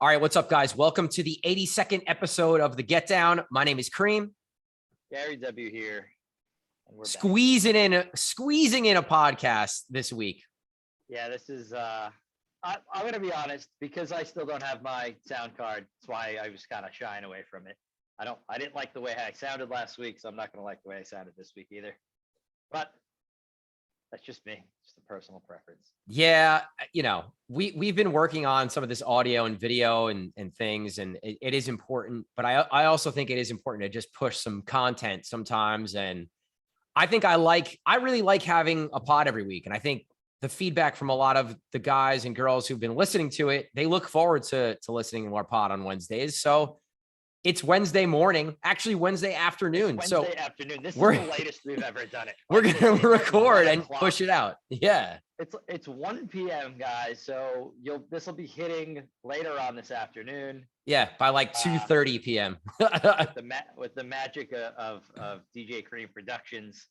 All right, what's up, guys? Welcome to the 82nd episode of the Get Down. My name is Kareem. Gary W here. And we're squeezing in a podcast this week. Yeah, this is I'm gonna be honest, because I still don't have my sound card. That's why I was kind of shying away from it. I didn't like the way I sounded last week, so I'm not gonna like the way I sounded this week either. But that's just me, just a personal preference. Yeah, we've been working on some of this audio and video and things, and it is important. But I also think it is important to just push some content sometimes. And I think I really like having a pod every week. And I think the feedback from a lot of the guys and girls who've been listening to it, they look forward to listening to our pod on Wednesdays. So it's Wednesday morning, actually Wednesday afternoon. Wednesday afternoon. This is the latest we've ever done it. We're going to record and push it out. Yeah. It's 1 p.m. guys. So this will be hitting later on this afternoon. Yeah. By like 2:30 p.m. with the magic of DJ Kareem Productions.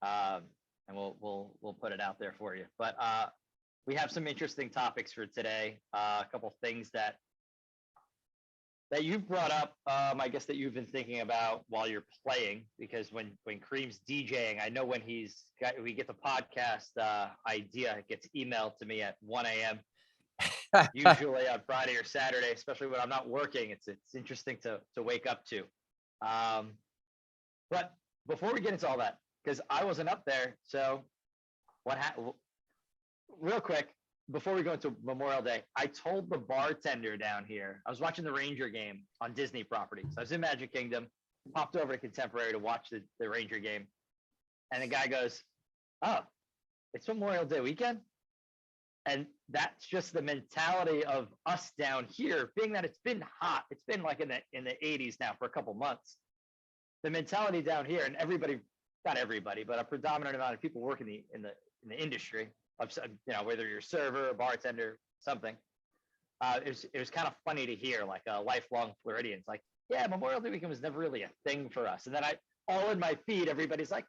And we'll put it out there for you. But we have some interesting topics for today. A couple things that you've brought up, I guess that you've been thinking about while you're playing, because when Kareem's DJing, I know when we get the podcast idea, it gets emailed to me at 1 a.m. usually on Friday or Saturday, especially when I'm not working. It's interesting to wake up to. But before we get into all that, because I wasn't up there, so real quick, before we go into Memorial Day, I told the bartender down here, I was watching the Ranger game on Disney property. So I was in Magic Kingdom, popped over to Contemporary to watch the Ranger game. And the guy goes, "Oh, it's Memorial Day weekend?" And that's just the mentality of us down here, being that it's been hot. It's been like in the 80s now for a couple months. The mentality down here, and not everybody, but a predominant amount of people working in the industry, whether you're a server, a bartender, something. It was kind of funny to hear, like a lifelong Floridians, like, yeah, Memorial Day weekend was never really a thing for us. And then all in my feed, everybody's like,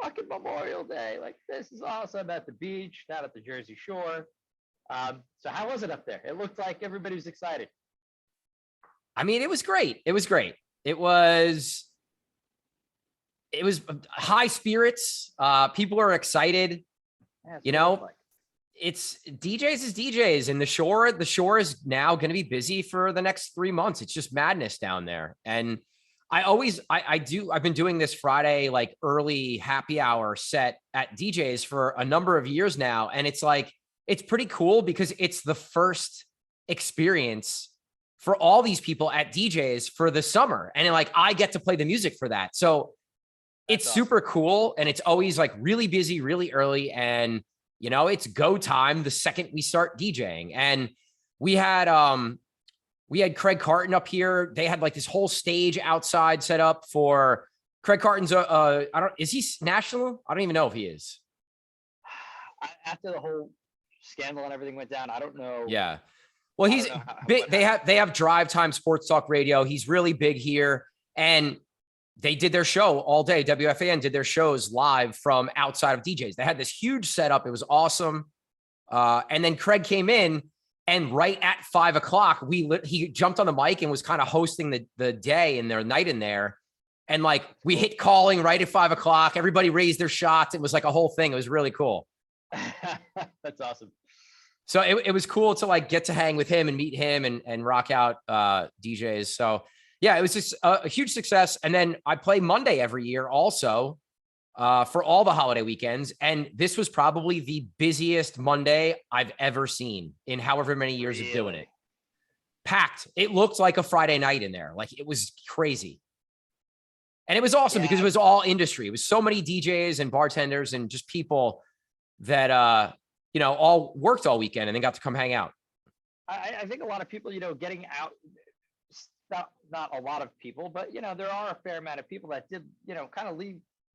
fucking Memorial Day, like this is awesome at the beach, not at the Jersey Shore. So how was it up there? It looked like everybody was excited. I mean, it was great. It was great. It was high spirits. People are excited. Yeah, it's DJs is DJs, and the shore is now going to be busy for the next 3 months. It's just madness down there. And I've been doing this Friday, like early happy hour set at DJs for a number of years now. And it's like, it's pretty cool because it's the first experience for all these people at DJs for the summer. And like, I get to play the music for that. So it's awesome. Super cool. And it's always like really busy, really early. And, it's go time the second we start DJing. And we had Craig Carton up here. They had like this whole stage outside set up for Craig Carton's. Is he national? I don't even know if he is. After the whole scandal and everything went down, I don't know. Yeah. Well, he's big. They have Drive Time Sports Talk Radio. He's really big here. And they did their show all day. WFAN did their shows live from outside of DJs. They had this huge setup. It was awesome. And then Craig came in, and right at 5 o'clock, he jumped on the mic and was kind of hosting the day and their night in there. And like, we hit calling right at 5 o'clock. Everybody raised their shots. It was like a whole thing. It was really cool. That's awesome. So it was cool to like get to hang with him and meet him and rock out DJs. So yeah, it was just a huge success. And then I play Monday every year also for all the holiday weekends. And this was probably the busiest Monday I've ever seen in however many years of doing it. Packed. It looked like a Friday night in there. Like, it was crazy. And it was awesome because it was all industry. It was so many DJs and bartenders and just people that, all worked all weekend and then got to come hang out. I think a lot of people, getting out, not a lot of people, but, there are a fair amount of people that did, kind of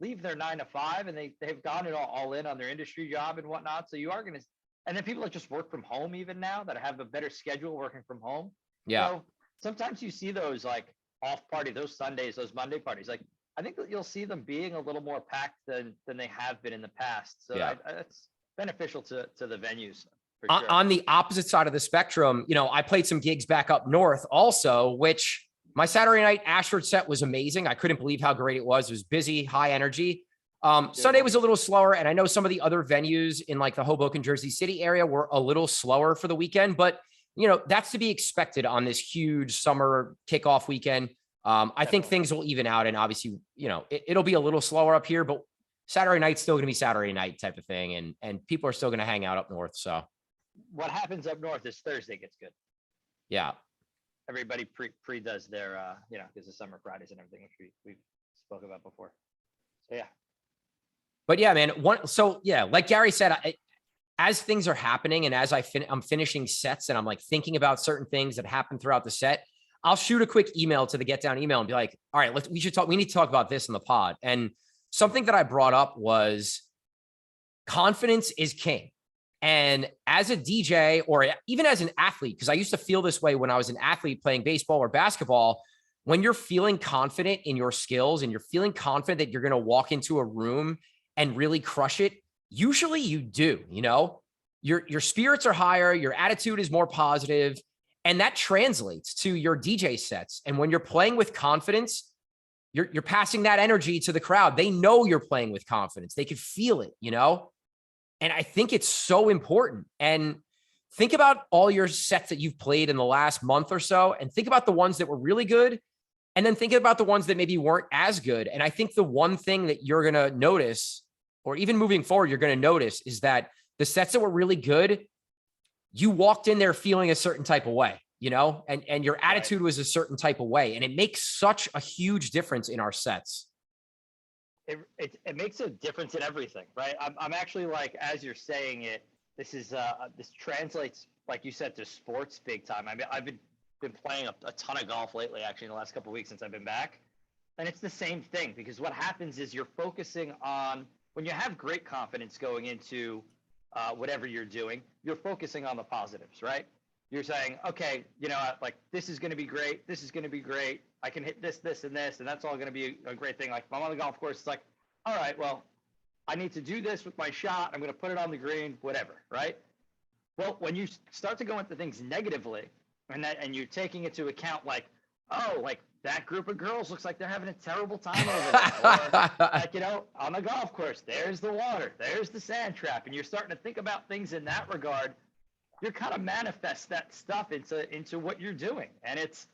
leave their 9 to 5, and they've gone all in on their industry job and whatnot. So you are going to, and then people that just work from home even now that have a better schedule working from home. Yeah. So sometimes you see those like off party, those Sundays, those Monday parties. Like, I think that you'll see them being a little more packed than they have been in the past. So yeah. That's beneficial to the venues. For sure. On the opposite side of the spectrum, you know, I played some gigs back up north also, which my Saturday night Ashford set was amazing. I couldn't believe how great it was. It was busy, high energy. Sunday was a little slower. And I know some of the other venues in like the Hoboken, Jersey City area were a little slower for the weekend, but you know, that's to be expected on this huge summer kickoff weekend. I think things will even out, and obviously, you know, it'll be a little slower up here, but Saturday night's still going to be Saturday night type of thing. And people are still going to hang out up north. So what happens up north is Thursday gets good. yeah. Everybody pre does their, you know, because the summer Fridays and everything, which we've spoke about before. So yeah. But yeah, man, so yeah, like Gary said, as things are happening and as I'm finishing sets and I'm like thinking about certain things that happen throughout the set, I'll shoot a quick email to the Get Down email and be like, all right, we need to talk about this in the pod. And something that I brought up was confidence is king. And as a DJ or even as an athlete, because I used to feel this way when I was an athlete playing baseball or basketball, when you're feeling confident in your skills and you're feeling confident that you're going to walk into a room and really crush it, usually you do, you know, your spirits are higher, your attitude is more positive, and that translates to your DJ sets. And when you're playing with confidence, you're passing that energy to the crowd. They know you're playing with confidence. They could feel it, you know? And I think it's so important. And think about all your sets that you've played in the last month or so, and think about the ones that were really good. And then think about the ones that maybe weren't as good. And I think the one thing that you're going to notice, or even moving forward, you're going to notice is that the sets that were really good, you walked in there feeling a certain type of way, you know, and your attitude was a certain type of way. And it makes such a huge difference in our sets. It makes a difference in everything, right? I'm actually like, as you're saying it, this translates, like you said, to sports big time. I mean, I've been playing a ton of golf lately, actually, in the last couple of weeks since I've been back. And it's the same thing, because what happens is you're focusing on, when you have great confidence going into whatever you're doing, you're focusing on the positives, right? You're saying, okay, you know, like, this is going to be great. This is going to be great. I can hit this, this, and this, and that's all going to be a great thing. Like, if I'm on the golf course, it's like, all right, well, I need to do this with my shot. I'm going to put it on the green, whatever, right? Well, when you start to go into things negatively, and you're taking into account, like, oh, like, that group of girls looks like they're having a terrible time over there. Or, like, you know, on the golf course, there's the water, there's the sand trap, and you're starting to think about things in that regard. You're kind of manifest that stuff into what you're doing. And it's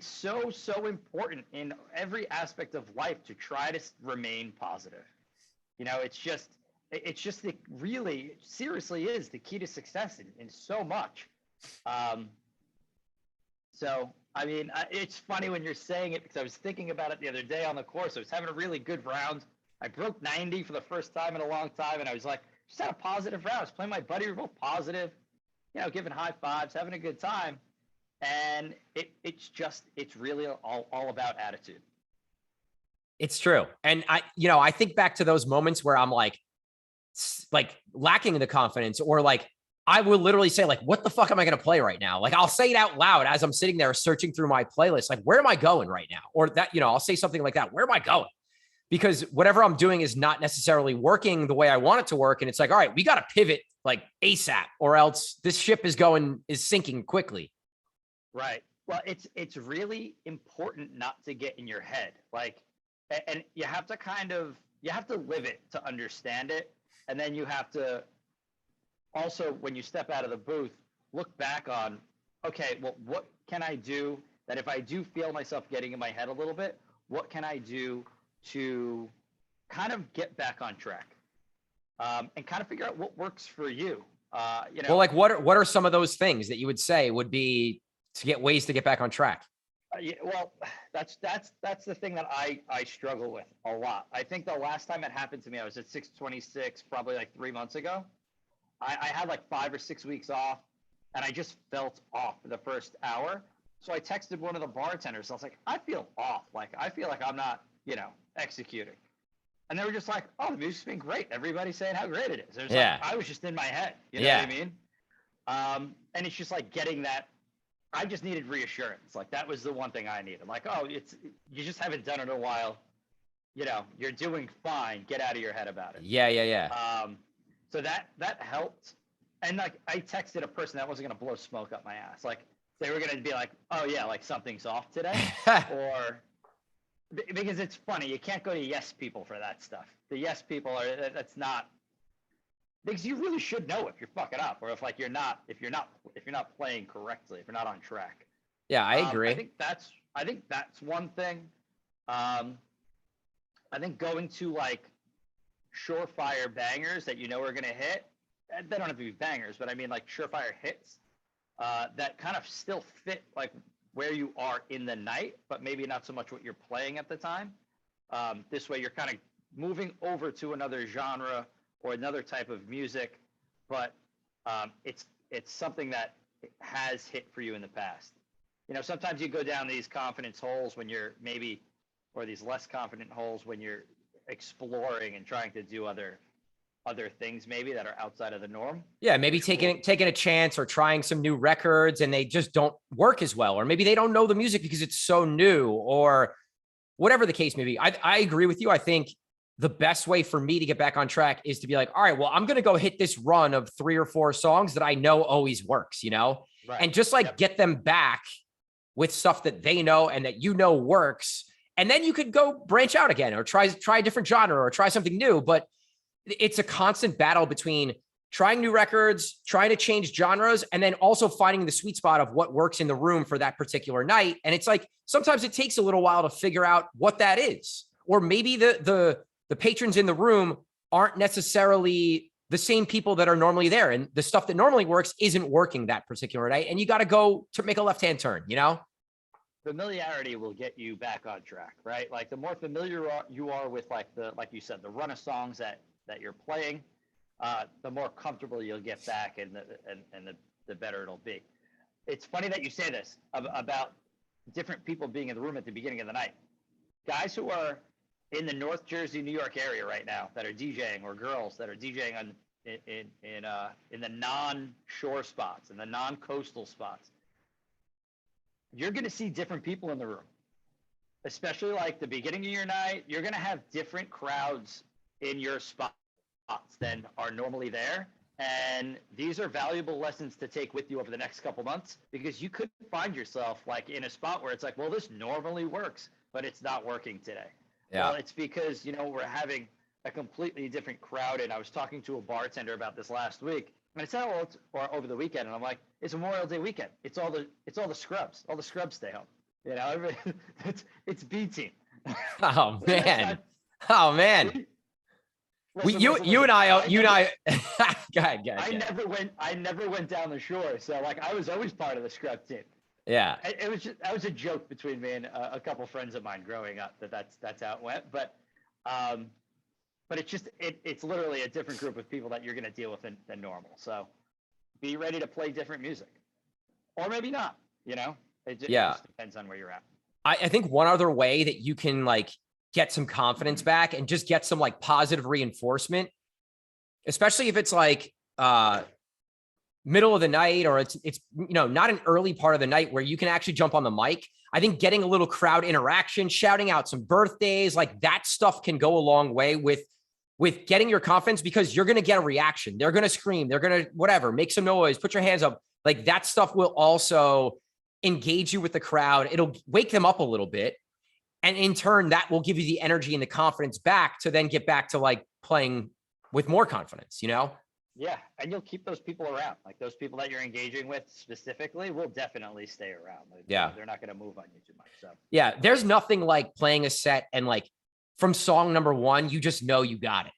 so important in every aspect of life to try to remain positive. You know, it's just really seriously is the key to success in so much. So, I mean, it's funny when you're saying it, because I was thinking about it the other day on the course. I was having a really good round. I broke 90 for the first time in a long time, and I was like, just had a positive round. I was playing my buddy. We were both positive, you know, giving high fives, having a good time. And it's really all about attitude. It's true. And I think back to those moments where I'm like lacking in the confidence, or like, I will literally say, like, what the fuck am I going to play right now? Like, I'll say it out loud as I'm sitting there searching through my playlist. Like, where am I going right now? Or that, you know, I'll say something like that. Where am I going? Because whatever I'm doing is not necessarily working the way I want it to work. And it's like, all right, we got to pivot like ASAP, or else this ship is sinking quickly. Right. Well, it's really important not to get in your head. Like, and you have to live it to understand it. And then you have to also, when you step out of the booth, look back on, okay, well, what can I do that if I do feel myself getting in my head a little bit, what can I do to kind of get back on track, and kind of figure out what works for you. You know, well, like what are some of those things that you would say would be to get ways to get back on track? Yeah, well, that's the thing that I struggle with a lot. I think the last time it happened to me, I was at 626, probably like 3 months ago. I had like 5 or 6 weeks off, and I just felt off for the first hour. So I texted one of the bartenders. I was like, I feel off. Like, I feel like I'm not, you know, executing. And they were just like, oh, the music's been great. Everybody's saying how great it is. It was like, I was just in my head. You know what I mean? And it's just like getting that. I just needed reassurance. Like, that was the one thing I needed. Like, oh, you just haven't done it in a while. You know, you're doing fine. Get out of your head about it. Yeah. So that helped. And like I texted a person that wasn't gonna blow smoke up my ass. Like they were gonna be like, oh yeah, like something's off today, or because it's funny, you can't go to yes people for that stuff. The yes people are that's not because you really should know if you're fucking up or if like you're not playing correctly, if you're not on track. Yeah, I agree. I think that's one thing. I think going to like surefire bangers that you know are gonna hit. They don't have to be bangers, but I mean like surefire hits that kind of still fit like where you are in the night, but maybe not so much what you're playing at the time. This way, you're kind of moving over to another genre or another type of music, but it's something that has hit for you in the past. You know, sometimes you go down these confidence holes when you're maybe, or these less confident holes when you're exploring and trying to do other things maybe that are outside of the norm. Yeah, maybe taking a chance or trying some new records and they just don't work as well. Or maybe they don't know the music because it's so new or whatever the case may be. I agree with you. I think the best way for me to get back on track is to be like, all right, well, I'm going to go hit this run of 3 or 4 songs that I know always works, you know, Right. And just like get them back with stuff that they know and that you know works. And then you could go branch out again or try a different genre or try something new. But it's a constant battle between trying new records, trying to change genres, and then also finding the sweet spot of what works in the room for that particular night. And it's like, sometimes it takes a little while to figure out what that is. Or maybe the patrons in the room aren't necessarily the same people that are normally there. And the stuff that normally works isn't working that particular night. And you got to go to make a left-hand turn, you know? Familiarity will get you back on track, right? Like the more familiar you are with like you said, the run of songs that you're playing, the more comfortable you'll get back and the better it'll be. It's funny that you say this about different people being in the room at the beginning of the night. Guys who are in the North Jersey, New York area right now that are DJing, or girls that are DJing in the non-shore spots, in the non-coastal spots, you're going to see different people in the room. Especially like the beginning of your night, you're going to have different crowds in your spots than are normally there. And these are valuable lessons to take with you over the next couple months, because you could find yourself like in a spot where it's like, well, this normally works, but it's not working today. Yeah. Well, it's because, you know, we're having a completely different crowd. And I was talking to a bartender about this last week, and I said, well, or over the weekend, and I'm like, it's Memorial Day weekend. It's all the scrubs. All the scrubs stay home. You know, it's B team. Oh man. Oh man. You and I. Go ahead. I never went down the shore, so like I was always part of the scrub team. Yeah. That was a joke between me and a couple friends of mine growing up. That's how it went. But it's just it's literally a different group of people that you're going to deal with than normal. So be ready to play different music, or maybe not. You know, it just depends on where you're at. I think one other way that you can like get some confidence back and just get some like positive reinforcement, especially if it's like middle of the night or it's you know, not an early part of the night where you can actually jump on the mic. I think getting a little crowd interaction, shouting out some birthdays, like that stuff can go a long way with getting your confidence, because you're going to get a reaction. They're going to scream. They're going to whatever, make some noise, put your hands up. Like that stuff will also engage you with the crowd. It'll wake them up a little bit. And in turn, that will give you the energy and the confidence back to then get back to like playing with more confidence, you know? Yeah. And you'll keep those people around. Like those people that you're engaging with specifically will definitely stay around. They're not going to move on you too much. So yeah, there's nothing like playing a set and like from song number 1, you just know you got it.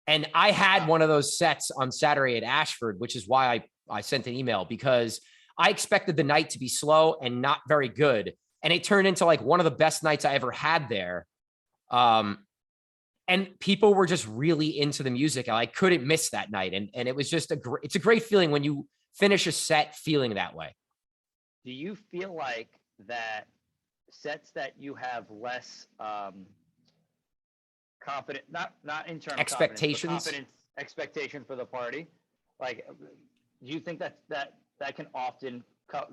And I had one of those sets on Saturday at Ashford, which is why I sent an email, because I expected the night to be slow and not very good. And it turned into like one of the best nights I ever had there. And people were just really into the music. I couldn't miss that night. And it was just it's a great feeling when you finish a set feeling that way. Do you feel like that sets that you have less confident, not in terms of expectations, expectation for the party, like do you think that can often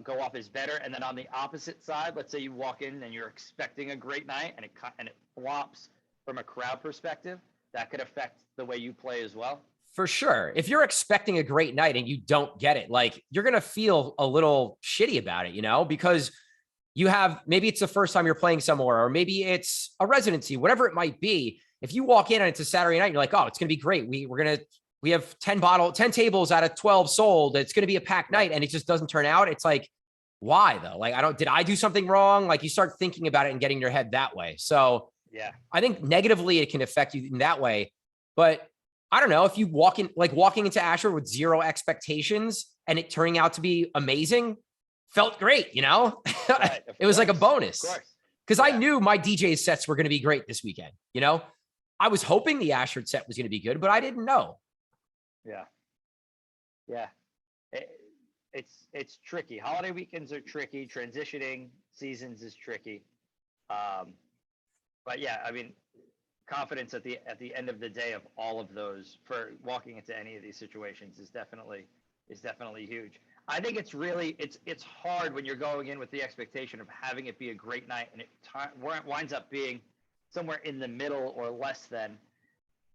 go off as better? And then on the opposite side, let's say you walk in and you're expecting a great night and it flops from a crowd perspective, that could affect the way you play as well. For sure. If you're expecting a great night and you don't get it, like you're going to feel a little shitty about it, because you have, maybe it's the first time you're playing somewhere, or maybe it's a residency, whatever it might be. If you walk in and it's a Saturday night, and you're like, oh, it's going to be great. We have 10 tables out of 12 sold. It's going to be a packed night. And it just doesn't turn out. It's like, why though? Like, did I do something wrong? Like you start thinking about it and getting your head that way. So yeah, I think negatively it can affect you in that way, but I don't know if you walking into Ashford with zero expectations and it turning out to be amazing felt great, Right, it was like a bonus because Yeah. I knew my DJ sets were going to be great this weekend. I was hoping the Ashford set was going to be good, but I didn't know. Yeah. Yeah. It's tricky. Holiday weekends are tricky. Transitioning seasons is tricky. But yeah, I mean, confidence at the end of the day of all of those for walking into any of these situations is definitely huge. I think it's really it's hard when you're going in with the expectation of having it be a great night and it winds up being somewhere in the middle or less than.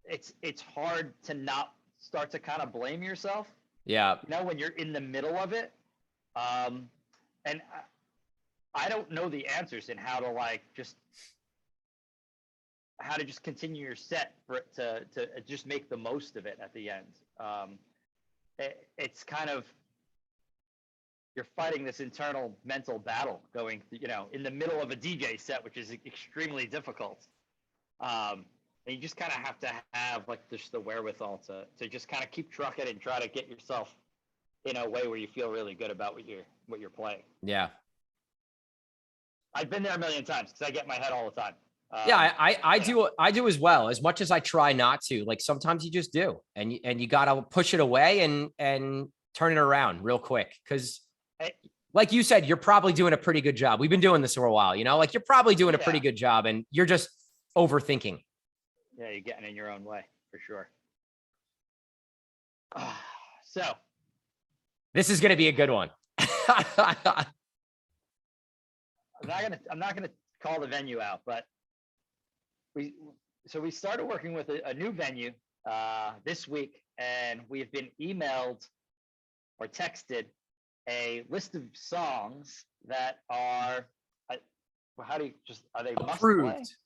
It's hard to not start to kind of blame yourself. Yeah. When you're in the middle of it. And I don't know the answers in how to just continue your set for it to just make the most of it at the end. It's kind of, you're fighting this internal mental battle going, in the middle of a DJ set, which is extremely difficult. And you just kind of have to have just the wherewithal to just kind of keep trucking and try to get yourself in a way where you feel really good about what you're playing. Yeah. I've been there a million times because I get in my head all the time. Yeah, I do as well. As much as I try not to, like sometimes you just do, and you gotta push it away and turn it around real quick. Because, like you said, you're probably doing a pretty good job. We've been doing this for a while, like you're probably doing a pretty good job, and you're just overthinking. Yeah, you're getting in your own way for sure. So this is gonna be a good one. I'm not gonna call the venue out, but we started working with a new venue this week, and we have been emailed or texted a list of songs that are are they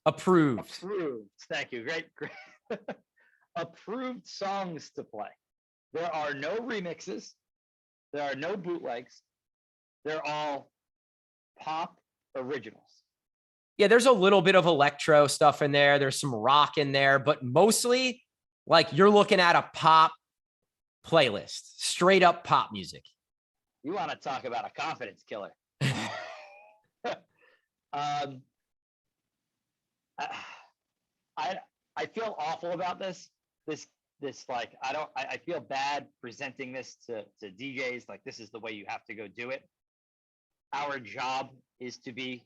approved? Thank you. Great. Approved songs to play. There are no remixes. There are no bootlegs. They're all pop originals. Yeah, there's a little bit of electro stuff in there. There's some rock in there, but mostly like you're looking at a pop playlist, straight up pop music. You want to talk about a confidence killer. I feel awful about this like I feel bad presenting this to DJs like this is the way you have to go do it. Our job is to be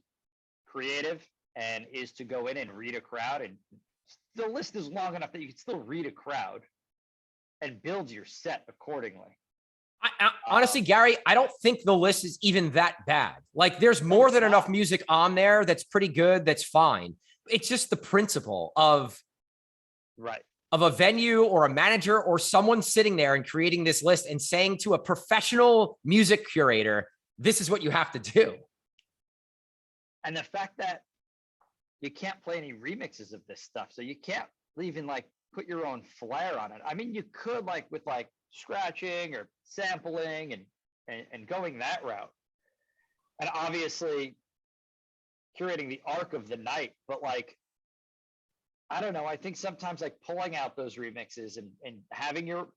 creative and is to go in and read a crowd, and the list is long enough that you can still read a crowd and build your set accordingly. Honestly, Gary, I don't think the list is even that bad. Like there's more than enough music on there that's pretty good. That's fine. It's just the principle of a venue or a manager or someone sitting there and creating this list and saying to a professional music curator, this is what you have to do. And the fact that you can't play any remixes of this stuff, so you can't even put your own flair on it. I mean, you could with scratching or sampling and going that route, and obviously curating the arc of the night. But I don't know. I think sometimes pulling out those remixes and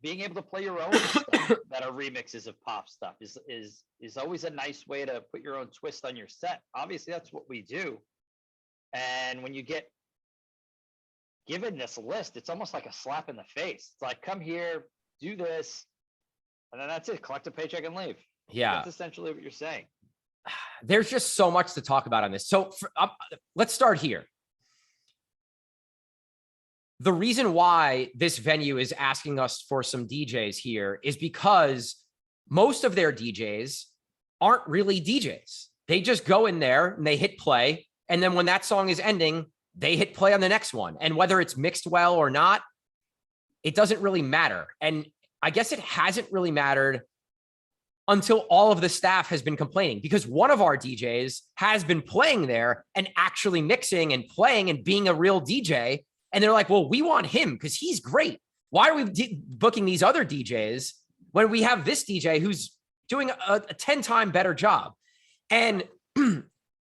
being able to play your own stuff that are remixes of pop stuff is always a nice way to put your own twist on your set. Obviously, that's what we do. And when you get given this list, it's almost like a slap in the face. It's like, come here, do this, and then that's it. Collect a paycheck and leave. Yeah. That's essentially what you're saying. There's just so much to talk about on this. So let's start here. The reason why this venue is asking us for some DJs here is because most of their DJs aren't really DJs. They just go in there and they hit play. And then when that song is ending, they hit play on the next one. And whether it's mixed well or not, it doesn't really matter. And I guess it hasn't really mattered until all of the staff has been complaining, because one of our DJs has been playing there and actually mixing and playing and being a real DJ. And they're like, well, we want him because he's great. Why are we booking these other DJs when we have this DJ who's doing a 10-time better job? And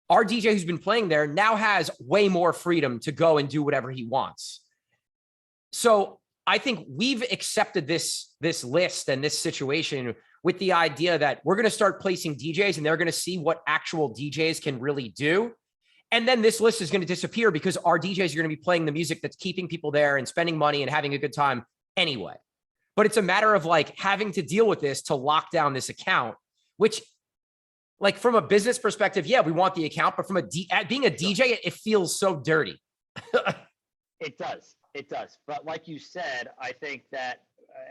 our DJ who's been playing there now has way more freedom to go and do whatever he wants. So I think we've accepted this list and this situation with the idea that we're going to start placing DJs and they're going to see what actual DJs can really do. And then this list is going to disappear because our DJs are going to be playing the music that's keeping people there and spending money and having a good time anyway. But it's a matter of like having to deal with this to lock down this account, which like from a business perspective, yeah, we want the account, but from being a DJ, it feels so dirty. It does. It does. But like you said, I think that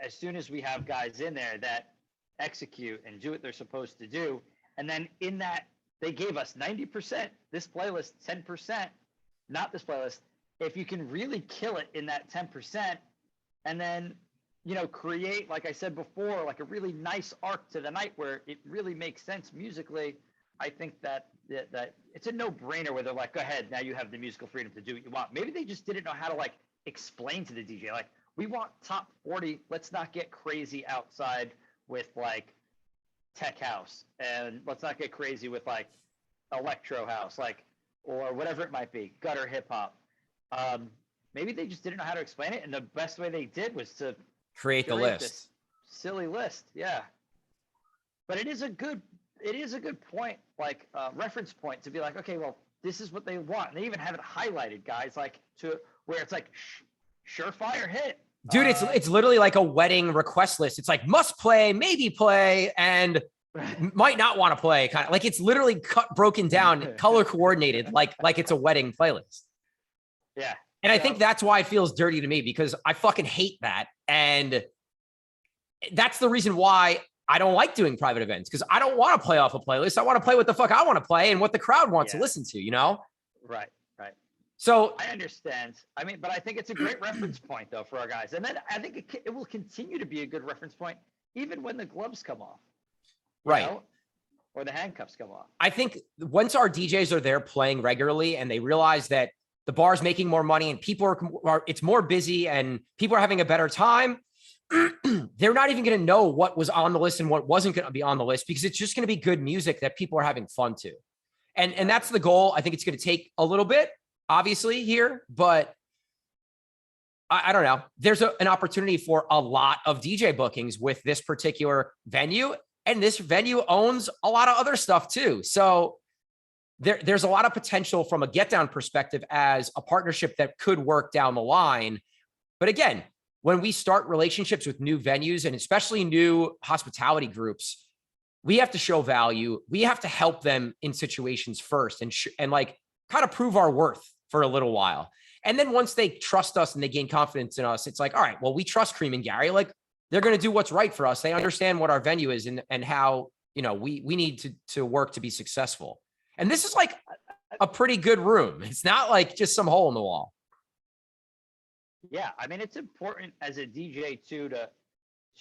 as soon as we have guys in there that execute and do what they're supposed to do, and then in that they gave us 90%, this playlist 10%, not this playlist. If you can really kill it in that 10%, and then create, like I said before, like a really nice arc to the night where it really makes sense musically, I think that it's a no-brainer where they're like, go ahead, now you have the musical freedom to do what you want. Maybe they just didn't know how to like explain to the DJ, like, we want top 40, let's not get crazy outside with like tech house, and let's not get crazy with like electro house, like, or whatever it might be, gutter hip hop. Maybe they just didn't know how to explain it, and the best way they did was to create the list. This silly list, yeah. But it is a good point, like reference point to be like, okay, well, this is what they want. And they even have it highlighted, guys, like to where it's like surefire hit. Dude, it's literally like a wedding request list. It's like must play, maybe play, and might not want to play. Kind of like it's literally broken down, color coordinated, like it's a wedding playlist. Yeah. And I think that's why it feels dirty to me, because I fucking hate that. And that's the reason why I don't like doing private events, because I don't want to play off a playlist. I want to play what the fuck I want to play and what the crowd wants to listen to, Right. So I understand. I mean, but I think it's a great reference point, though, for our guys. And then I think it will continue to be a good reference point even when the gloves come off. Right. Or the handcuffs come off. I think once our DJs are there playing regularly and they realize that the bar's making more money and people it's more busy and people are having a better time, they're not even going to know what was on the list and what wasn't going to be on the list, because it's just going to be good music that people are having fun to. And that's the goal. I think it's going to take a little bit, obviously, here, but I don't know. There's an opportunity for a lot of DJ bookings with this particular venue, and this venue owns a lot of other stuff too. So there's a lot of potential from a get down perspective as a partnership that could work down the line. But again, when we start relationships with new venues and especially new hospitality groups, we have to show value. We have to help them in situations first and like kind of prove our worth for a little while. And then once they trust us and they gain confidence in us, it's like, all right, well, we trust Cream and Gary. Like, they're going to do what's right for us. They understand what our venue is and how, we need to work to be successful. And this is like a pretty good room. It's not like just some hole in the wall. Yeah. I mean, it's important as a DJ too,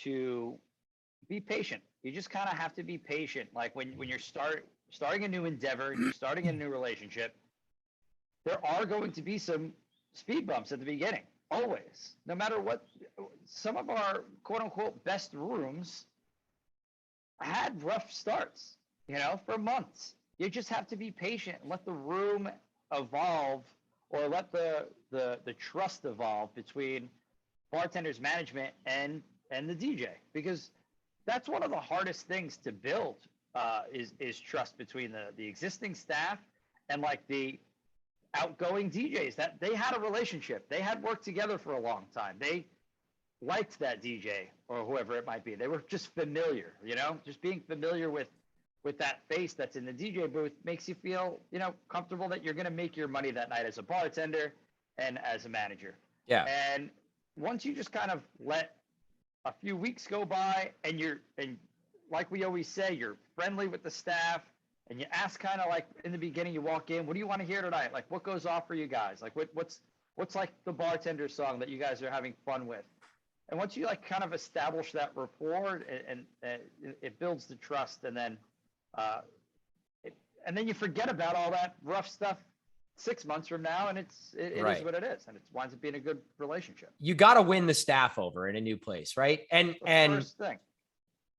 to be patient. You just kind of have to be patient. Like when you're starting a new endeavor, you're starting a new relationship, there are going to be some speed bumps at the beginning, always, no matter what. Some of our quote unquote best rooms had rough starts, for months. You just have to be patient and let the room evolve, or let the trust evolve between bartenders, management, and the DJ, because that's one of the hardest things to build, is trust between the existing staff and like the outgoing DJs. That they had a relationship, they had worked together for a long time, they liked that DJ or whoever it might be. They were just familiar, just being familiar with that face that's in the DJ booth makes you feel, comfortable that you're going to make your money that night as a bartender and as a manager. Yeah. And once you just kind of let a few weeks go by and like we always say, you're friendly with the staff, and you ask kind of like in the beginning, you walk in, what do you want to hear tonight? Like, what goes off for you guys? Like what's like the bartender song that you guys are having fun with? And once you like kind of establish that rapport and it builds the trust, and then you forget about all that rough stuff 6 months from now, and it Right. is what it is, and it winds up being a good relationship. You got to win the staff over in a new place, right? And First thing.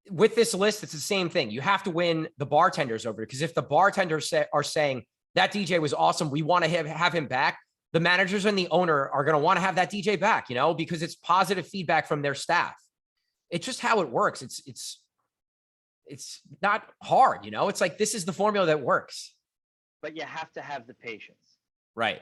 With this list, it's the same thing. You have to win the bartenders over, because if the bartenders are saying that DJ was awesome, we want to have him back, the managers and the owner are going to want to have that DJ back, because it's positive feedback from their staff. It's just how it works. It's not hard, it's like, this is the formula that works. But you have to have the patience. Right.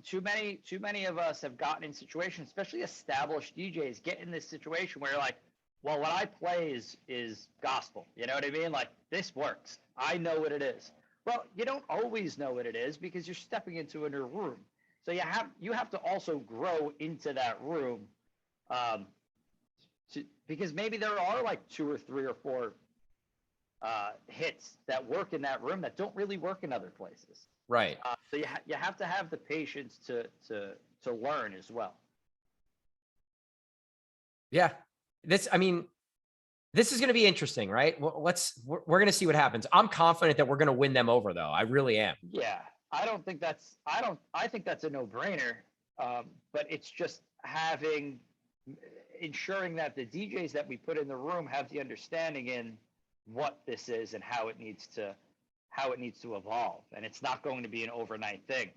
Too many of us have gotten in situations, especially established DJs, get in this situation where you're like, well, what I play is gospel. You know what I mean? Like, this works. I know what it is. Well, you don't always know what it is, because you're stepping into a new room. So you have to also grow into that room, because maybe there are like 2 or 3 or 4 hits that work in that room that don't really work in other places. Right. So you have to have the patience to learn as well. Yeah. This is going to be interesting, right? We're going to see what happens. I'm confident that we're going to win them over, though. I really am. Yeah. I think that's a no-brainer. But it's just ensuring that the DJs that we put in the room have the understanding in what this is and how it needs to evolve. And it's not going to be an overnight thing.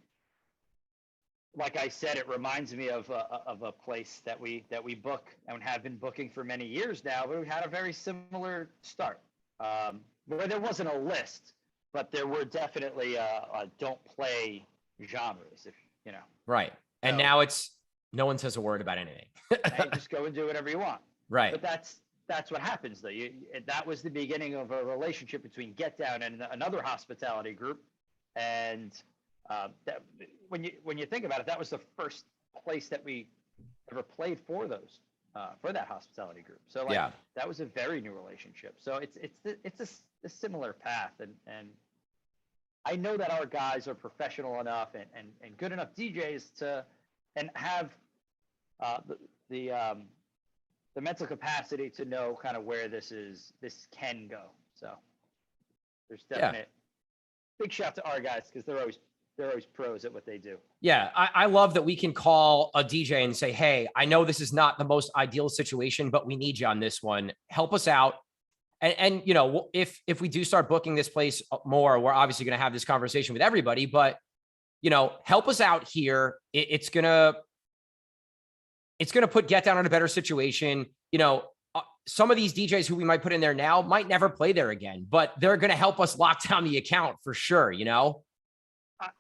Like I said, it reminds me of a place that we book and have been booking for many years now, but we had a very similar start, where there wasn't a list, but there were definitely don't play genres, if you know. Right. And now it's no one says a word about anything. And just go and do whatever you want. Right. But that's what happens, though. That was the beginning of a relationship between Get Down and another hospitality group, and that when you think about it, that was the first place that we ever played for that hospitality group. So that was a very new relationship. So it's a similar path, and I know that our guys are professional enough and good enough DJs to and have the mental capacity to know kind of where this can go. So there's definite big shout to our guys, because they're always pros at what they do. Yeah. I love that we can call a DJ and say, hey, I know this is not the most ideal situation, but we need you on this one. Help us out. And if we do start booking this place more, we're obviously going to have this conversation with everybody, but help us out here. It's going to put Get Down in a better situation. Some of these DJs who we might put in there now might never play there again, but they're going to help us lock down the account for sure.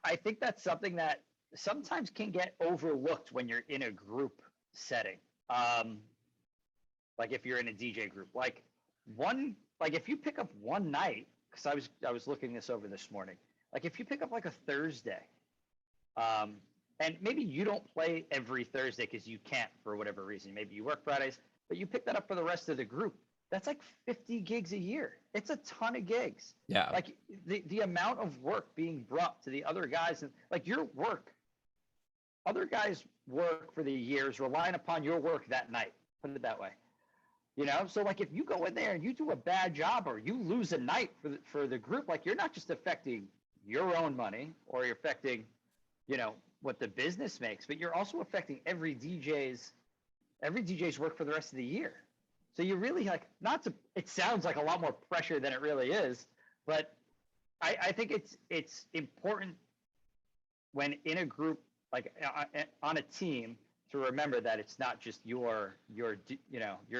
I think that's something that sometimes can get overlooked when you're in a group setting. Like if you're in a DJ group, like if you pick up one night, because I was looking this over this morning, like if you pick up like a Thursday, and maybe you don't play every Thursday because you can't for whatever reason, maybe you work Fridays, but you pick that up for the rest of the group. That's like 50 gigs a year. It's a ton of gigs. Yeah. Like the amount of work being brought to the other guys, and like your work, other guys work for the years relying upon your work that night. Put it that way. So like if you go in there and you do a bad job or you lose a night for the group, like you're not just affecting your own money or you're affecting, what the business makes, but you're also affecting every DJ's work for the rest of the year. So you really it sounds like a lot more pressure than it really is, but I think it's important when in a group, like on a team, to remember that it's not just your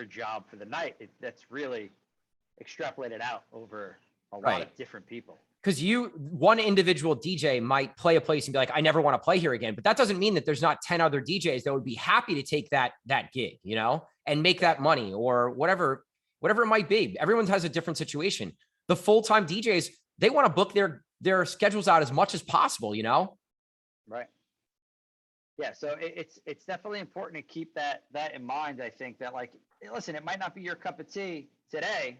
job for the night. That's really extrapolated out over a lot of different people. Because one individual DJ might play a place and be like, I never want to play here again. But that doesn't mean that there's not 10 other DJs that would be happy to take that gig, and make that money or whatever it might be. Everyone has a different situation. The full-time DJs, they want to book their schedules out as much as possible, Right. Yeah. So it's definitely important to keep that in mind. I think that listen, it might not be your cup of tea today,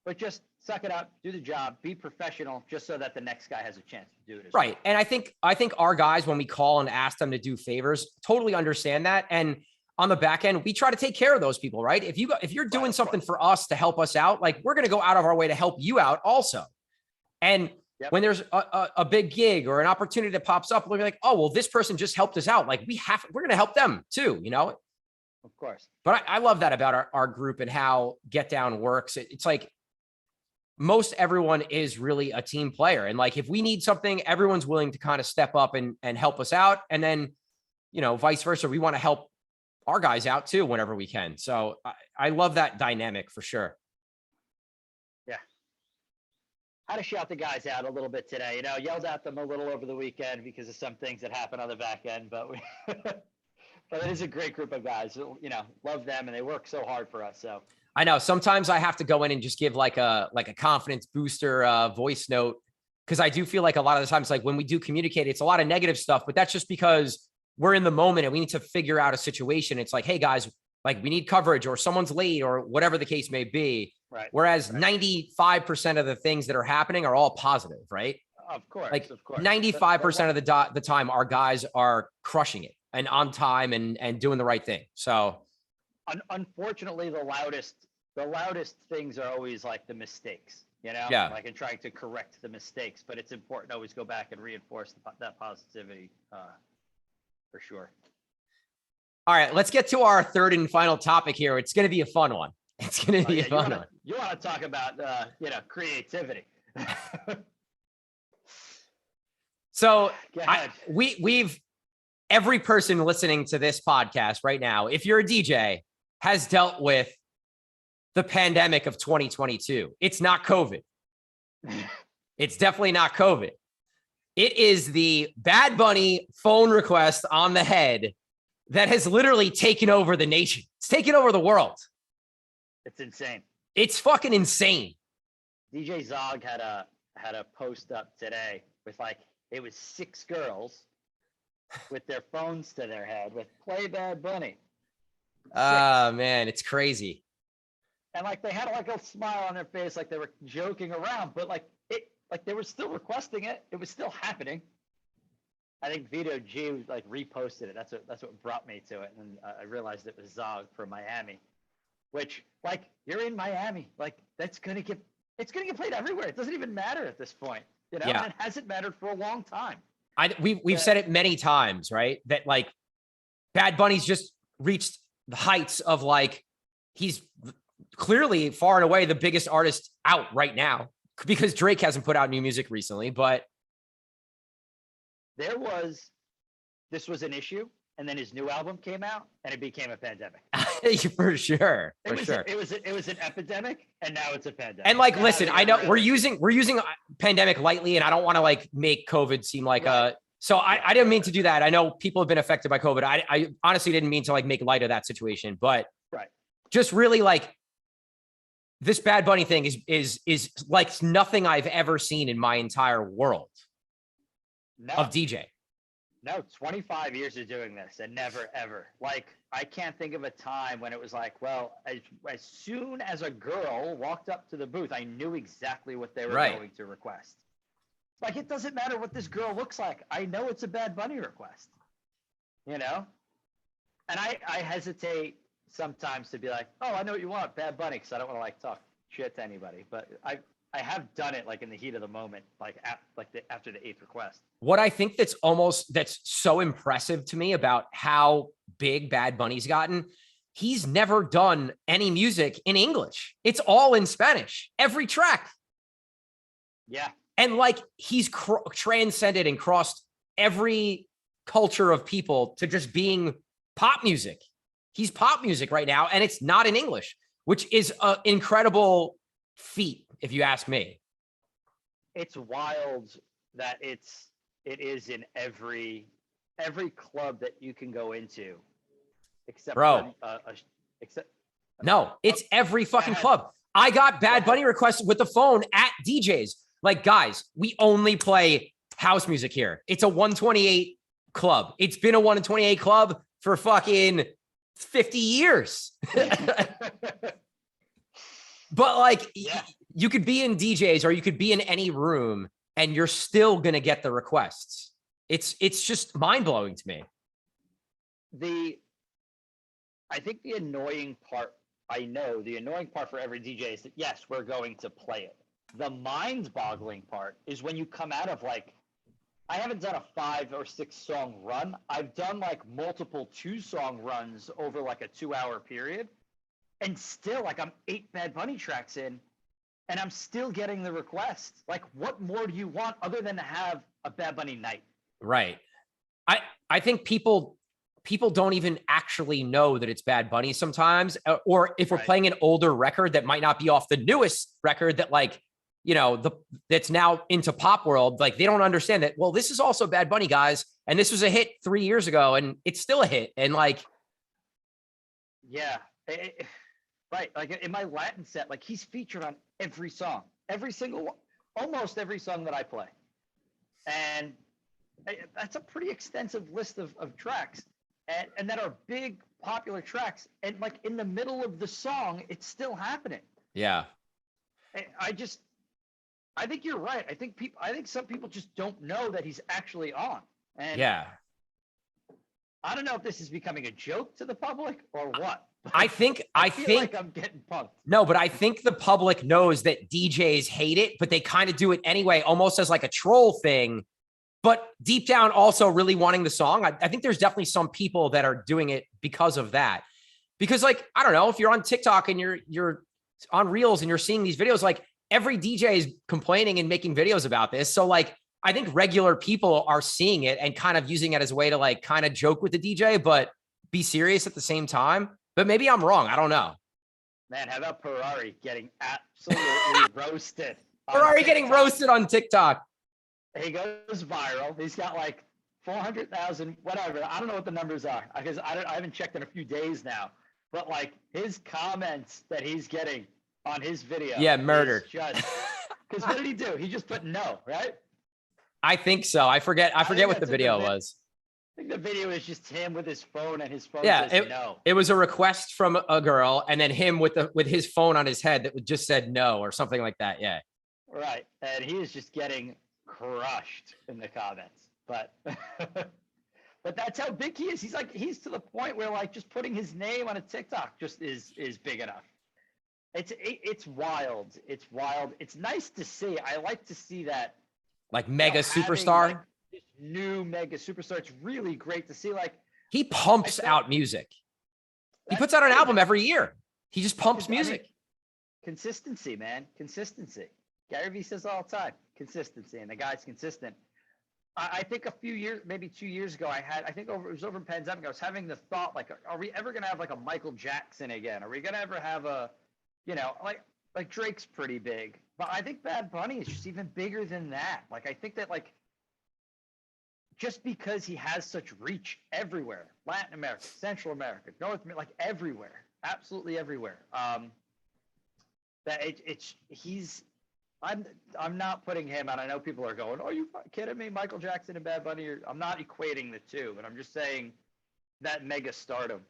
but just suck it up, do the job, be professional, just so that the next guy has a chance to do it as well. Right. And I think our guys, when we call and ask them to do favors, totally understand that. And on the back end, we try to take care of those people, right? If you're doing something for us to help us out, like we're going to go out of our way to help you out also. And when there's a big gig or an opportunity that pops up, we'll be like, oh, well, this person just helped us out. Like we're going to help them too, you know? Of course. But I love that about our group and how Get Down works. It's like most everyone is really a team player. And like, if we need something, everyone's willing to kind of step up and help us out. And then, you know, vice versa. We want to help our guys out too, whenever we can. So I love that dynamic for sure. Yeah. Had to shout the guys out a little bit today, you know, yelled at them a little over the weekend because of some things that happened on the back end, but but it is a great group of guys, you know, love them and they work so hard for us. So I know sometimes I have to go in and just give like a confidence booster voice note. Cause I do feel like a lot of the times, like when we do communicate, it's a lot of negative stuff, but that's just because we're in the moment and we need to figure out a situation. It's like, hey guys, like we need coverage or someone's late or whatever the case may be. Right. Whereas 95% of the things that are happening are all positive, right? Of course. Like of course. 95% of the time, our guys are crushing it and on time and doing the right thing. So unfortunately, the loudest things are always like the mistakes, you know, like in trying to correct the mistakes, but it's important to always go back and reinforce that positivity, for sure. All right, let's get to our third and final topic here. It's going to be a fun one. It's going to be a fun one. You want to talk about, you know, creativity. So we've every person listening to this podcast right now, if you're a DJ, has dealt with the pandemic of 2022. It's not COVID. It's definitely not COVID. It is the Bad Bunny phone request on the head that has literally taken over the nation. It's taken over the world. It's insane. It's fucking insane. DJ Zog had a post up today with like, it was 6 girls with their phones to their head with "Play Bad Bunny." Oh man, it's crazy. And like they had like a smile on their face, like they were joking around, but like they were still requesting it. It was still happening. I think Vito G like reposted it. That's what brought me to it, and I realized it was Zog from Miami. Which, like, you're in Miami, like it's gonna get played everywhere. It doesn't even matter at this point, you know. And it hasn't mattered for a long time. We've said it many times, right? That like Bad Bunny's just reached the heights of like he's clearly far and away the biggest artist out right now because Drake hasn't put out new music recently, but this was an issue, and then his new album came out and it became a pandemic. For sure. It was an epidemic, and now it's a pandemic. And like, listen, I know we're using pandemic lightly, and I don't want to like make COVID seem like so I didn't mean to do that. I know people have been affected by COVID. I honestly didn't mean to like make light of that situation, but just really like this Bad Bunny thing is like nothing I've ever seen in my entire world of DJ. No, 25 years of doing this and never, ever. Like, I can't think of a time when it was like, well, as soon as a girl walked up to the booth, I knew exactly what they were going to request. Like, it doesn't matter what this girl looks like. I know it's a Bad Bunny request, you know? And I hesitate sometimes to be like, oh, I know what you want, Bad Bunny, because I don't want to, like, talk shit to anybody. But I have done it like in the heat of the moment, like after the 8th request. What I think that's so impressive to me about how big Bad Bunny's gotten, he's never done any music in English. It's all in Spanish, every track. Yeah. And like he's transcended and crossed every culture of people to just being pop music. He's pop music right now, and it's not in English, which is an incredible feat, if you ask me. It's wild that it is in every club that you can go into, except it's every fucking club. I got Bad Bunny requests with the phone at DJs. Like, guys, we only play house music here. It's a 128 club. It's been a 128 club for fucking 50 years. But like, you could be in DJs or you could be in any room and you're still going to get the requests. It's just mind blowing to me. I think the annoying part, I know the annoying part for every DJ is that, yes, we're going to play it. The mind-boggling part is when you come out of like, I haven't done a 5 or 6 song run. I've done like multiple 2-song runs over like a 2-hour period. And still, like, I'm 8 Bad Bunny tracks in, and I'm still getting the requests. Like, what more do you want other than to have a Bad Bunny night? Right. I think people don't even actually know that it's Bad Bunny sometimes, or if we're playing an older record that might not be off the newest record that, like, you know, that's now into pop world, like they don't understand that, well, this is also Bad Bunny, guys, and this was a hit 3 years ago and it's still a hit. And like, yeah, right. Like in my Latin set, like he's featured on every song, every single one, almost every song that I play. And that's a pretty extensive list of tracks and that are big popular tracks. And like in the middle of the song, it's still happening. yeah, I think you're right. I think some people just don't know that he's actually on. And yeah. I don't know if this is becoming a joke to the public or what. I think like I'm getting punked. No, but I think the public knows that DJs hate it, but they kind of do it anyway, almost as like a troll thing. But deep down, also really wanting the song. I think there's definitely some people that are doing it because of that. Because, like, I don't know, if you're on TikTok and you're on Reels and you're seeing these videos, like every DJ is complaining and making videos about this. So, like, I think regular people are seeing it and kind of using it as a way to like kind of joke with the DJ, but be serious at the same time. But maybe I'm wrong. I don't know. Man, how about Ferrari getting absolutely roasted? Ferrari getting roasted on TikTok. He goes viral. He's got like 400,000, whatever. I don't know what the numbers are because I haven't checked in a few days now. But like his comments that he's getting on his video. Yeah, murdered. Because what did he do? He just put no, right? I think so. I forget what the video was. I think the video is just him with his phone and his phone says no. It was a request from a girl and then him with his phone on his head that just said no or something like that. Yeah. Right. And he is just getting crushed in the comments. But but that's how big he is. He's to the point where like just putting his name on a TikTok just is big enough. It's wild. It's wild. It's nice to see. I like to see that. Like mega superstar. Like, this new mega superstar. It's really great to see. Like he pumps out music. He puts out an album every year. He just pumps music. I mean, consistency, man. Consistency. Gary Vee says all the time, consistency, and the guy's consistent. I think a few years, maybe 2 years ago, it was over in pandemic. I was having the thought, like, are we ever gonna have like a Michael Jackson again? Are we gonna ever have a, you know, like Drake's pretty big, but I think Bad Bunny is just even bigger than that. Like, I think that like, just because he has such reach everywhere, Latin America, Central America, North America, like everywhere, absolutely everywhere. I'm not putting him, and I know people are going, "Are you kidding me? Michael Jackson and Bad Bunny." I'm not equating the two, but I'm just saying that mega stardom.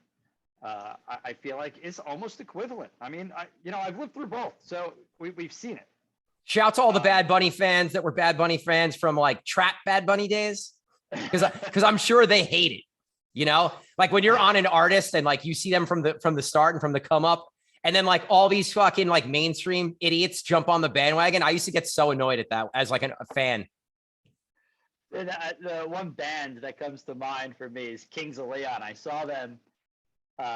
I feel like is almost equivalent. I mean, I've lived through both, so we've seen it. Shout to all the Bad Bunny fans that were Bad Bunny fans from like trap Bad Bunny days, because I'm sure they hate it. You know, like when you're on an artist and like you see them from the start and from the come up. And then like all these fucking like mainstream idiots jump on the bandwagon. I used to get so annoyed at that as like a fan. The one band that comes to mind for me is Kings of Leon. I saw them,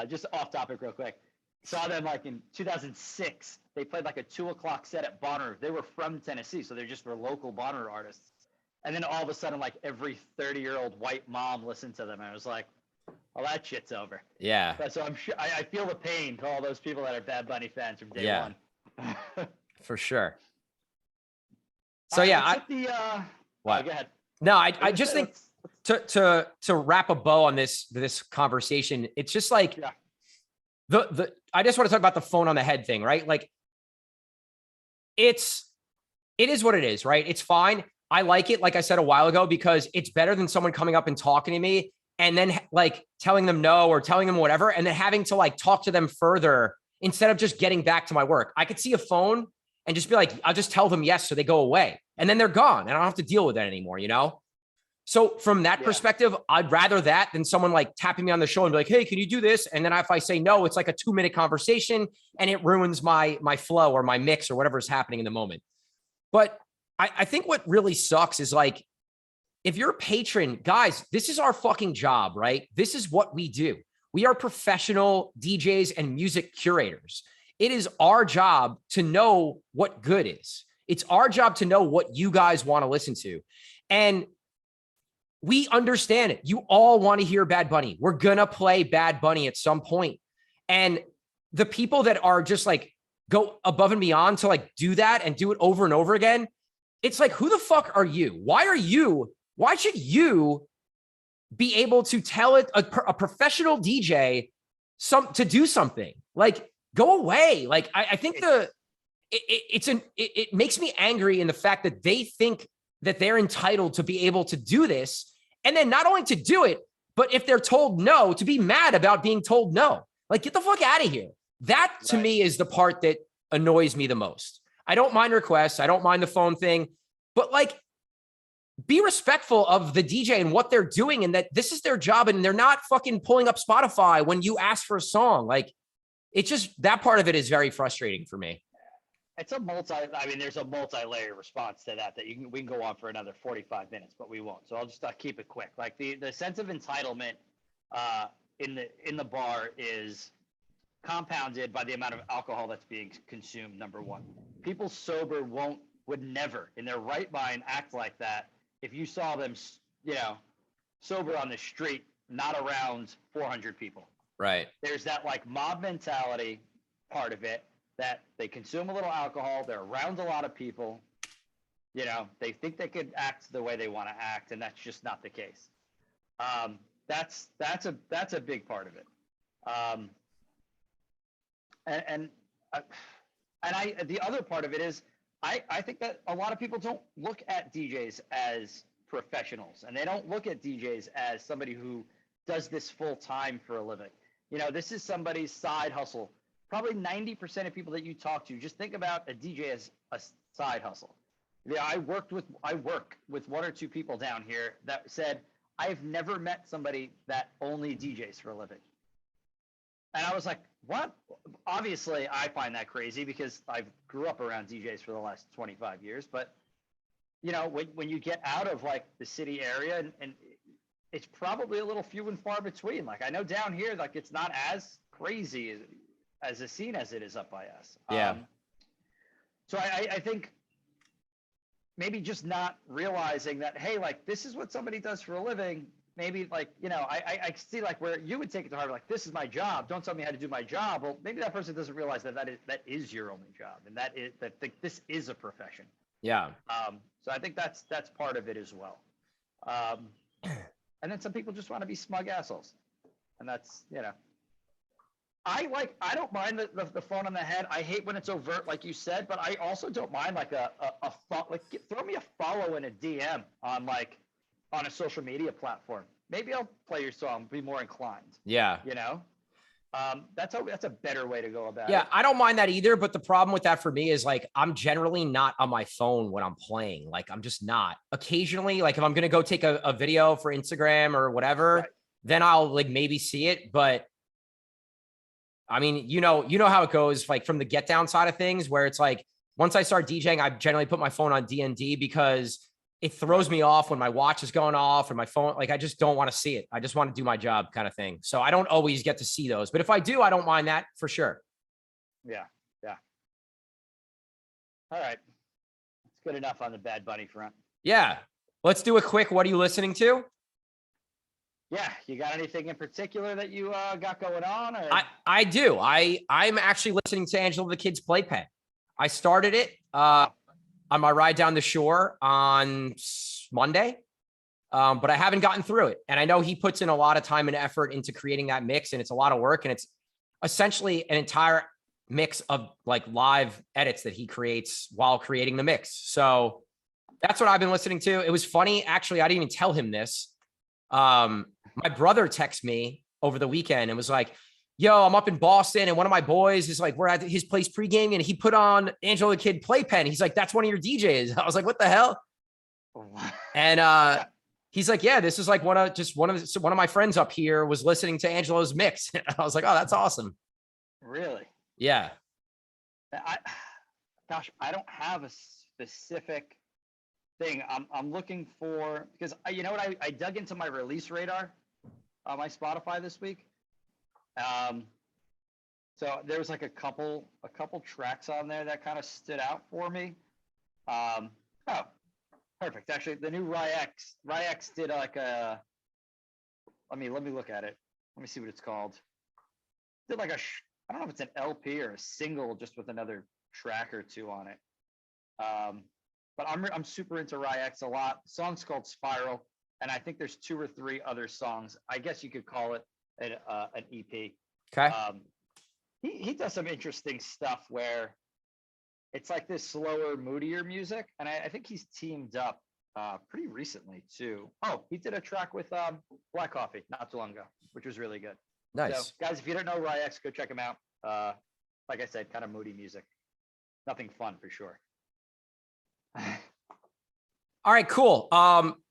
just off topic real quick. Saw them like in 2006. They played like a 2:00 set at Bonner. They were from Tennessee, so they just were local Bonner artists. And then all of a sudden, like every 30-year-old white mom listened to them. And I was like, well, that shit's over. Yeah. So I'm sure I feel the pain to all those people that are Bad Bunny fans from day one. For sure. So yeah, what? Go ahead. No, I just think to wrap a bow on this conversation, it's just like I just want to talk about the phone on the head thing, right? Like it is what it is, right? It's fine. I like it, like I said a while ago, because it's better than someone coming up and talking to me and then like telling them no or telling them whatever, and then having to like talk to them further instead of just getting back to my work. I could see a phone and just be like, I'll just tell them yes so they go away and then they're gone and I don't have to deal with that anymore, you know? So from that perspective, I'd rather that than someone like tapping me on the shoulder and be like, hey, can you do this? And then if I say no, it's like a 2-minute conversation and it ruins my flow or my mix or whatever is happening in the moment. But I think what really sucks is like, if you're a patron, guys, this is our fucking job, right? This is what we do. We are professional DJs and music curators. It is our job to know what good is. It's our job to know what you guys want to listen to. And we understand it. You all want to hear Bad Bunny. We're going to play Bad Bunny at some point. And the people that are just like go above and beyond to like do that and do it over and over again, it's like, who the fuck are you? Why should you be able to tell it a professional DJ to do something? Like, go away. Like, I think it makes me angry in the fact that they think that they're entitled to be able to do this. And then not only to do it, but if they're told no, to be mad about being told no. Like, get the fuck out of here. That to me is the part that annoys me the most. I don't mind requests. I don't mind the phone thing, but like, be respectful of the DJ and what they're doing and that this is their job and they're not fucking pulling up Spotify when you ask for a song. Like, it's just, that part of it is very frustrating for me. It's there's a multi-layer response to that we can go on for another 45 minutes, but we won't. So I'll just keep it quick. Like the sense of entitlement in the bar is compounded by the amount of alcohol that's being consumed. Number one, people sober would never in their right mind act like that if you saw them, sober on the street, not around 400 people. Right. There's that like mob mentality part of it. That they consume a little alcohol, they're around a lot of people, they think they could act the way they want to act, and that's just not the case. That's a big part of it. The other part of it is I think that a lot of people don't look at DJs as professionals, and they don't look at DJs as somebody who does this full time for a living. This is somebody's side hustle. Probably 90% of people that you talk to just think about a DJ as a side hustle. Yeah, I work with one or two people down here that said, I've never met somebody that only DJs for a living. And I was like, what? Obviously, I find that crazy because I grew up around DJs for the last 25 years. But, when you get out of like the city area and it's probably a little few and far between. Like I know down here, like it's not as crazy as a scene as it is up by us. Yeah. So I think maybe just not realizing that, hey, like this is what somebody does for a living. Maybe like, I see like where you would take it to heart, like this is my job. Don't tell me how to do my job. Well, maybe that person doesn't realize that is your only job, and that this is a profession. Yeah. So I think that's part of it as well. And then some people just want to be smug assholes, and that's I don't mind the phone on the head. I hate when it's overt, like you said, but I also don't mind like throw me a follow in a DM on a social media platform. Maybe I'll play your song, be more inclined. Yeah. That's a better way to go about it. Yeah, I don't mind that either. But the problem with that for me is like, I'm generally not on my phone when I'm playing. Like, I'm just not. Occasionally, like if I'm going to go take a video for Instagram or whatever, then I'll like maybe see it. But I mean, you know how it goes, like from the get down side of things, where it's like, once I start DJing, I generally put my phone on D&D because it throws me off when my watch is going off or my phone. Like, I just don't want to see it. I just want to do my job kind of thing. So I don't always get to see those, but if I do, I don't mind that for sure. Yeah. Yeah. All right. That's good enough on the Bad Bunny front. Yeah. Let's do a quick, what are you listening to? Yeah, you got anything in particular that you got going on? Or? I do. I'm actually listening to Angela the Kid's Playpen. I started it on my ride down the shore on Monday, but I haven't gotten through it. And I know he puts in a lot of time and effort into creating that mix, and it's a lot of work. And it's essentially an entire mix of like live edits that he creates while creating the mix. So that's what I've been listening to. It was funny. Actually, I didn't even tell him this. My brother texted me over the weekend and was like, yo, I'm up in Boston and one of my boys is like, we're at his place pregame and he put on Angela the Kid Playpen. He's like, that's one of your DJs. I was like, what the hell? And he's like, yeah, this is like one of my friends up here was listening to Angelo's mix. I was like, oh, that's awesome. Really? Yeah. Gosh, I don't have a specific thing. I'm looking for, because you know what, I dug into my release radar on my Spotify this week. So there was like a couple tracks on there that kind of stood out for me. Oh, perfect. Actually, the new Ryex did like a, let me look at it. Let me see what it's called. Did like I don't know if it's an LP or a single, just with another track or two on it. But I'm super into Ryex a lot. The song's called Spiral, and I think there's 2 or 3 other songs. I guess you could call it an EP. Okay. He does some interesting stuff where it's like this slower, moodier music, and I think he's teamed up pretty recently too. Oh, he did a track with Black Coffee not too long ago, which was really good. Nice. So, guys, if you don't know Ryex, go check him out. Like I said, kind of moody music. Nothing fun for sure. All right, cool.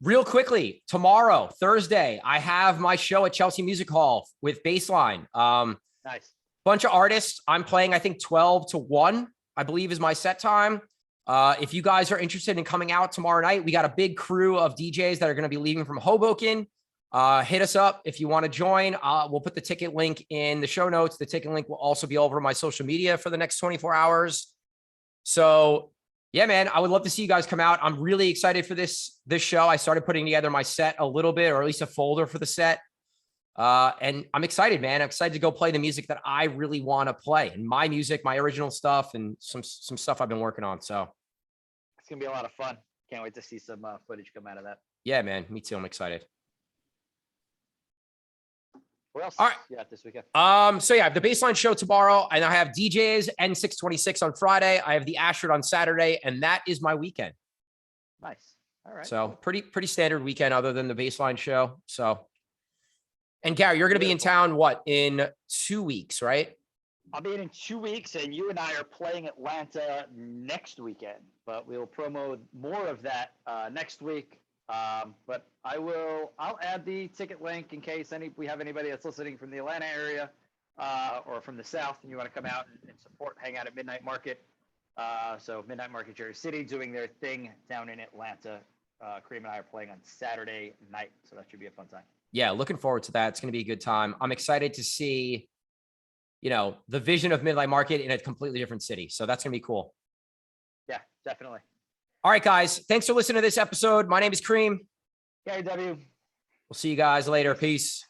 Real quickly, tomorrow, Thursday, I have my show at Chelsea Music Hall with Baseline. Nice. Bunch of artists. I'm playing, I think 12 to 1, I believe is my set time. If you guys are interested in coming out tomorrow night, we got a big crew of DJs that are going to be leaving from Hoboken. Hit us up if you want to join. We'll put the ticket link in the show notes. The ticket link will also be over my social media for the next 24 hours. So yeah, man, I would love to see you guys come out. I'm really excited for this show. I started putting together my set a little bit, or at least a folder for the set. And I'm excited, man. I'm excited to go play the music that I really want to play, and my music, my original stuff, and some stuff I've been working on. So it's going to be a lot of fun. Can't wait to see some footage come out of that. Yeah, man, me too. I'm excited. What else? All right. Yeah, this weekend. So yeah, I have the Baseline show tomorrow, and I have DJs N626 on Friday. I have the Ashford on Saturday, and that is my weekend. Nice. All right. So pretty standard weekend, other than the Baseline show. So, and Gary, you're going to be in town in 2 weeks, right? I'll be in 2 weeks, and you and I are playing Atlanta next weekend. But we'll promo more of that next week. But I'll add the ticket link in case we have anybody that's listening from the Atlanta area or from the South, and you want to come out and support, hang out at Midnight Market. So Midnight Market, Jersey City, doing their thing down in Atlanta. Kareem and I are playing on Saturday night, so that should be a fun time. Yeah, looking forward to that. It's going to be a good time. I'm excited to see, the vision of Midnight Market in a completely different city. So that's going to be cool. Yeah, definitely. All right, guys. Thanks for listening to this episode. My name is Kareem. Gary W. We'll see you guys later. Peace.